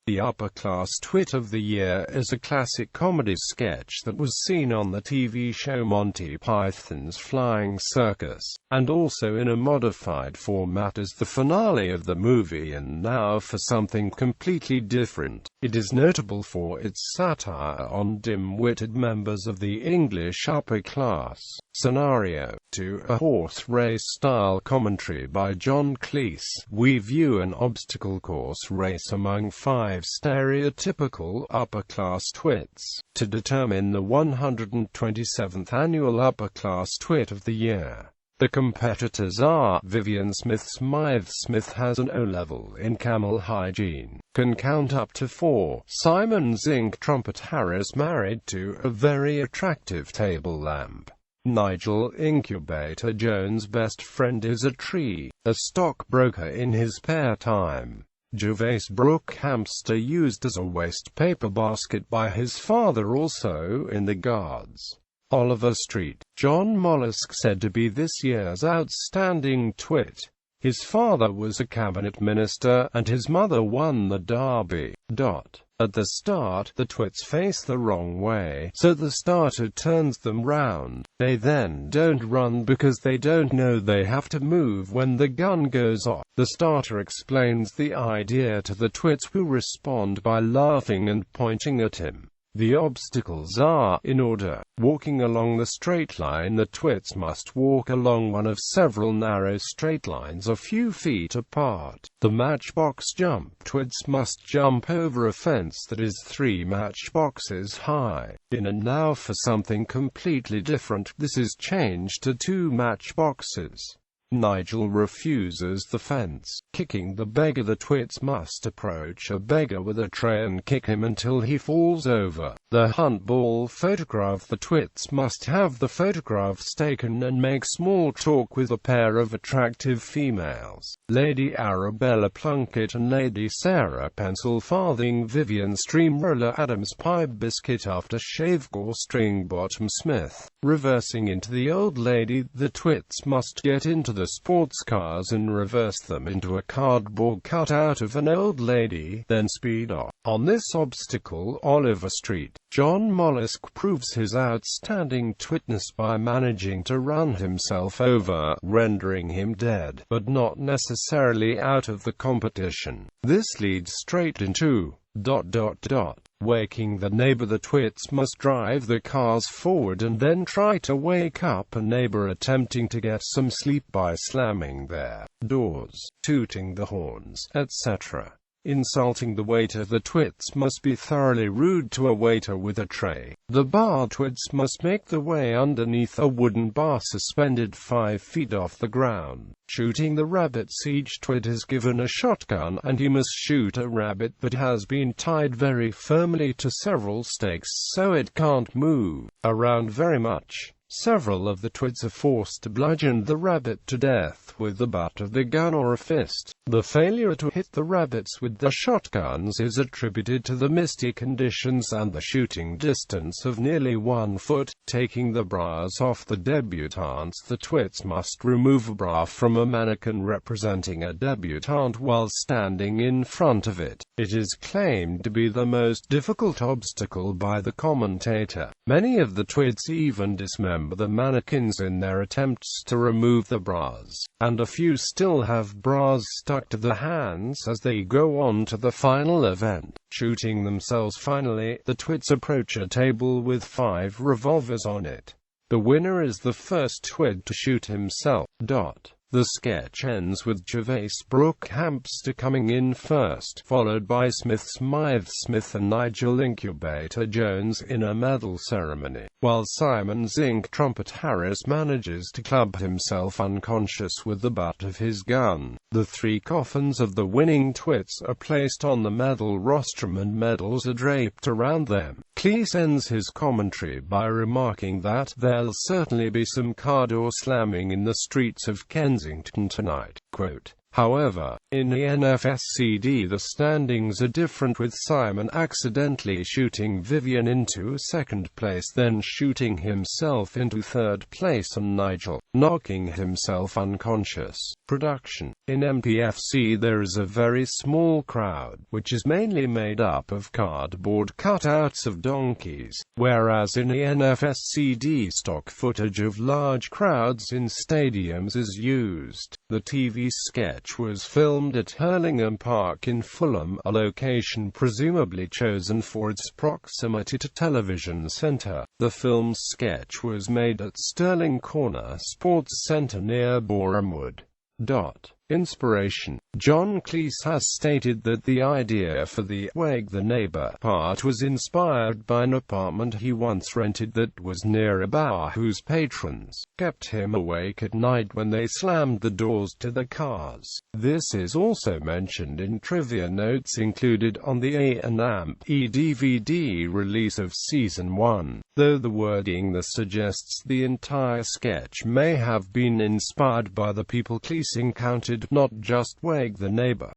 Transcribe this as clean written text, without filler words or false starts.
The Upper Class Twit of the Year is a classic comedy sketch that was seen on the TV show Monty Python's Flying Circus, and also in a modified format as the finale of the movie. And now for something completely different. It is notable for its satire on dim-witted members of the English upper class. Scenario: to a horse race-style commentary by John Cleese, we view an obstacle course race among 5 stereotypical upper-class twits, to determine the 127th annual Upper Class Twit of the Year. The competitors are: Vivian Smith Smith has an O-level in camel hygiene, can count up to 4. Simon Zinc Trumpet Harris, married to a very attractive table lamp. Nigel Incubator Jones' best friend is a tree, a stockbroker in his spare time. Gervais Brook hamster used as a waste paper basket by his father, also in The Guards. Oliver Street, John Mollusk said to be this year's outstanding twit. His father was a cabinet minister, and his mother won the Derby. At the start, the twits face the wrong way, so the starter turns them round. They then don't run because they don't know they have to move when the gun goes off. The starter explains the idea to the twits, who respond by laughing and pointing at him. The obstacles are in order. Walking along the straight line, the twits must walk along one of several narrow straight lines a few feet apart. The matchbox jump: twits must jump over a fence that is 3 matchboxes high. In and now for something completely different. This is changed to 2 matchboxes. Nigel refuses the fence. Kicking the beggar: the twits must approach a beggar with a tray and kick him until he falls over. The hunt ball photograph: the twits must have the photographs taken and make small talk with a pair of attractive females. Lady Arabella Plunkett and Lady Sarah Pencil Farthing. Vivian Steamroller Adams Pie Biscuit Aftershave Gore String Bottom Smith. Reversing into the old lady: the twits must get into the sports cars and reverse them into a cardboard cutout of an old lady, then speed off. On this obstacle, Oliver Street, John Mollusk proves his outstanding twitness by managing to run himself over, rendering him dead, but not necessarily out of the competition. This leads straight into ... waking the neighbor: the twits must drive the cars forward and then try to wake up a neighbor attempting to get some sleep by slamming their doors, tooting the horns, etc. Insulting the waiter: the twits must be thoroughly rude to a waiter with a tray. The bar twits must make the way underneath a wooden bar suspended 5 feet off the ground. Shooting the rabbits: each twit is given a shotgun, and he must shoot a rabbit that has been tied very firmly to several stakes so it can't move around very much. Several of the twits are forced to bludgeon the rabbit to death with the butt of the gun or a fist. The failure to hit the rabbits with the shotguns is attributed to the misty conditions and the shooting distance of nearly 1 foot. Taking the bras off the debutantes: the twits must remove a bra from a mannequin representing a debutante while standing in front of it. It is claimed to be the most difficult obstacle by the commentator. Many of the twits even dismember the mannequins in their attempts to remove the bras, and a few still have bras stuck to the hands as they go on to the final event. Shooting themselves: finally, the twits approach a table with 5 revolvers on it. The winner is the first twit to shoot himself. The sketch ends with Gervais Brook hamster coming in first, followed by Smith and Nigel Incubator Jones in a medal ceremony, while Simon Zinc Trumpet Harris manages to club himself unconscious with the butt of his gun. The 3 coffins of the winning twits are placed on the medal rostrum and medals are draped around them. Cleese ends his commentary by remarking that there'll certainly be some car door slamming in the streets of Kensington tonight. Quote, However, in the NFSCD the standings are different, with Simon accidentally shooting Vivian into second place, then shooting himself into third place, and Nigel knocking himself unconscious. Production. In MPFC there is a very small crowd, which is mainly made up of cardboard cutouts of donkeys, whereas in the NFSCD stock footage of large crowds in stadiums is used. The TV sketch was filmed at Hurlingham Park in Fulham, a location presumably chosen for its proximity to Television Centre. The film's sketch was made at Stirling Corner Sports Centre near Borehamwood. Inspiration. John Cleese has stated that the idea for the "Wake the Neighbor" part was inspired by an apartment he once rented that was near a bar whose patrons kept him awake at night when they slammed the doors to the cars. This is also mentioned in trivia notes included on the A&E DVD release of Season 1, though the wording that suggests the entire sketch may have been inspired by the people Cleese encountered, not just "Wake the Neighbor."